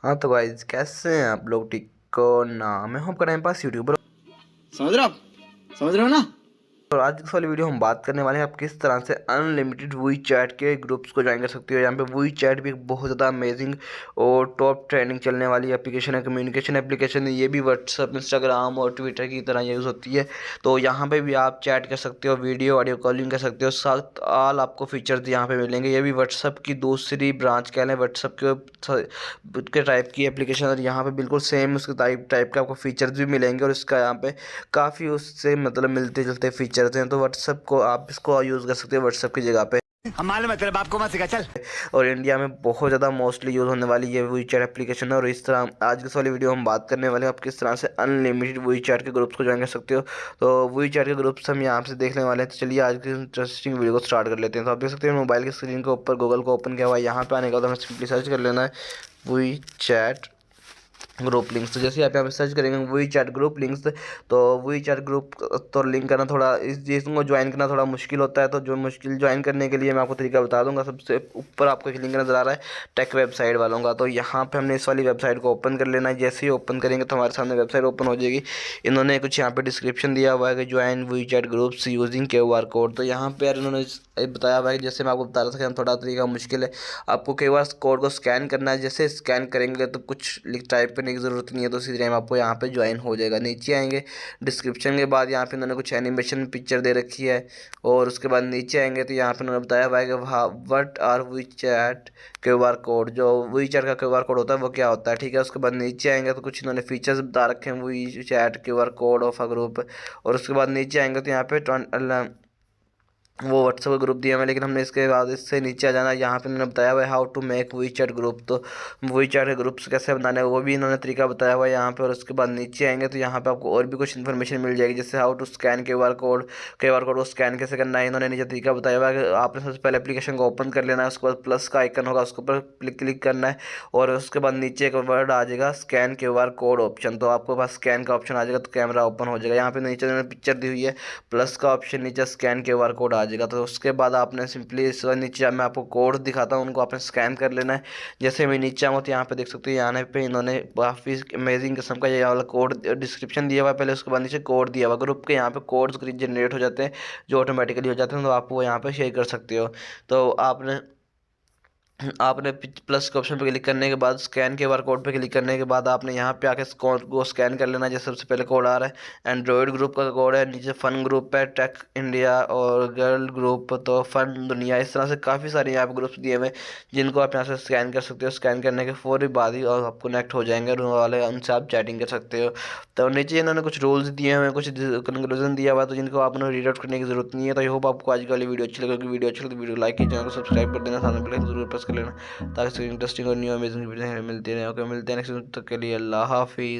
हाँ तो गाइज कैसे हैं आप लोग? ठीक को ना मैं हूँ आपका टाइम पास यूट्यूबर। समझ रहे हो आप? समझ रहे हो ना? और आज इस वाली वीडियो हम बात करने वाले हैं आप किस तरह से अनलिमिटेड वही चैट के ग्रुप्स को ज्वाइन कर सकते हो। यहाँ पे वही चैट भी एक बहुत ज़्यादा अमेजिंग और टॉप ट्रेंडिंग चलने वाली एप्लीकेशन है, कम्युनिकेशन एप्लीकेशन है। ये भी व्हाट्सअप, इंस्टाग्राम और ट्विटर की तरह यूज़ होती है। तो यहाँ पे भी आप चैट कर सकते हो, वीडियो ऑडियो कॉलिंग कर सकते हो, साथ ऑल आपको फीचर्स यहाँ पे मिलेंगे। ये भी व्हाट्सअप की दूसरी ब्रांच कह लें, व्हाट्सअप के टाइप की एप्लीकेशन। और यहाँ पे बिल्कुल सेम उसके टाइप के आपको फीचर्स भी मिलेंगे और इसका यहाँ पे काफ़ी उससे मतलब मिलते जुलते फीचर्स हैं। तो व्हाट्सअप को आप इसको यूज़ कर सकते हो व्हाट्सअप की जगह पे। हम मालूम है तेरे बाप को मत सिखा चल। और इंडिया में बहुत ज़्यादा मोस्टली यूज़ होने वाली ये वी चैट एप्लीकेशन है। और इस तरह आज की इस वाली वीडियो हम बात करने वाले हैं आप किस तरह से अनलिमिटेड वी चैट के ग्रुप्स को ज्वाइन कर सकते हो। तो वी चैट के ग्रुप्स हम यहाँ से देखने वाले हैं। तो चलिए आज की इंटरेस्टिंग वीडियो को स्टार्ट कर लेते हैं। तो आप देख सकते हैं मोबाइल की स्क्रीन के ऊपर गूगल को ओपन किया हुआ है। यहाँ पे आने के बाद हमें सिंपली सर्च कर लेना है वी चैट ग्रुप लिंक्स। तो जैसे आप यहाँ पे सर्च करेंगे वही चैट ग्रुप लिंक्स, तो वही चैट ग्रुप तो लिंक करना थोड़ा इसको ज्वाइन करना थोड़ा मुश्किल होता है। तो जो मुश्किल ज्वाइन करने के लिए मैं आपको तरीका बता दूंगा। सबसे ऊपर आपको एक लिंक नज़र आ रहा है टेक वेबसाइट वालों का। तो यहाँ पे हमने इस वाली वेबसाइट को ओपन कर लेना है। जैसे ही ओपन करेंगे तो हमारे सामने वेबसाइट ओपन हो जाएगी। इन्होंने कुछ यहाँ पे डिस्क्रिप्शन दिया हुआ है कि ज्वाइन वही chat groups using QR code. तो यहाँ पे यार इन्होंने बताया हुआ है कि जैसे मैं आपको बता रहा था कि हम थोड़ा तरीका मुश्किल है। आपको QR कोड को स्कैन करना है। जैसे स्कैन करेंगे तो कुछ टाइप करने की ज़रूरत नहीं है, तो इसी टाइम आपको यहाँ पे ज्वाइन हो जाएगा। नीचे आएंगे डिस्क्रिप्शन के बाद यहाँ पे इन्होंने कुछ एनिमेशन पिक्चर दे रखी है। और उसके बाद नीचे आएंगे तो यहाँ पे उन्होंने बताया हुआ है कि what are WeChat QR code. जो वी चैट का QR कोड होता है वो क्या होता है, ठीक है। उसके बाद नीचे आएंगे तो कुछ इन्होंने फीचर्स बता रखे हैं WeChat QR code of a group. और उसके बाद नीचे आएंगे तो यहाँ पे वो व्हाट्सएप ग्रुप दिया हुआ है। लेकिन हमने इसके बाद इससे नीचे आ जाना है। यहाँ पे इन्होंने बताया हुआ है how to make WeChat group. तो वी चैट ग्रुप्स कैसे बनाने हैं वो भी इन्होंने तरीका बताया हुआ है यहाँ पे। और उसके बाद नीचे आएंगे तो यहाँ पे आपको और भी कुछ इन्फॉर्मेशन मिल जाएगी, जैसे how to scan QR code को स्कैन कैसे करना है। इन्होंने नीचे तरीका बताया हुआ है कि आपने सबसे पहले एप्लीकेशन को ओपन कर लेना है। उसके बाद प्लस का आइकन होगा, उसके ऊपर क्लिक करना है। और उसके बाद नीचे एक वर्ड आ जाएगा स्कैन QR कोड ऑप्शन। तो आपके पास स्कैन का ऑप्शन आ जाएगा तो कैमरा ओपन हो जाएगा। यहाँ पे नीचे पिक्चर दी हुई है, प्लस का ऑप्शन, नीचे स्कैन QR कोड आ जाएगा। तो उसके बाद आपने सिंपली इस नीचे मैं आपको कोड दिखाता हूँ, उनको आपने स्कैन कर लेना है। जैसे मैं नीचे आऊँ तो यहाँ पे देख सकते हो, यहाँ पे इन्होंने काफ़ी अमेजिंग किस्म का ये वाला कोड डिस्क्रिप्शन दिया हुआ है पहले, उसके बाद नीचे कोड दिया हुआ ग्रुप के। यहाँ पे कोड्स जनरेट हो जाते हैं जो ऑटोमेटिकली हो जाते हैं। तो आप वो यहाँ पे शेयर कर सकते हो। तो आपने प्लस के ऑप्शन पे क्लिक करने के बाद स्कैन QR कोड पे क्लिक करने के बाद आपने यहाँ पे आके कोड को स्कैन कर लेना है। जैसे सबसे पहले कोड आ रहा है एंड्रॉयड ग्रुप का कोड है, नीचे फन ग्रुप है, टेक इंडिया और गर्ल ग्रुप, तो फन दुनिया, इस तरह से काफ़ी सारे यहाँ पे ग्रुप्स दिए हुए हैं जिनको आप यहाँ से स्कैन कर सकते हो। स्कैन करने के फौरी बाद ही और आप कनेक्ट हो जाएंगे और वाले उनसे आप चैटिंग कर सकते हो। तो नीचे इन्होंने कुछ रूल्स दिए हुए हैं, कुछ कंक्लूजन दिया हुआ है, तो जिनको आपने रीड आउट करने की जरूरत नहीं है। तो आई होप आपको आज की वाली वीडियो अच्छी लगी। वीडियो अच्छी लगी तो वीडियो लाइक कीजिए, चैनल को सब्सक्राइब कर देना, सामने बेल आइकन जरूर प्रेस कर लेना ताकि इंटरेस्टिंग और न्यू अमेजिंग वीडियो मिलती रहे। ओके, मिलते हैं नेक्स्ट तक के लिए अल्लाह हाफिज़।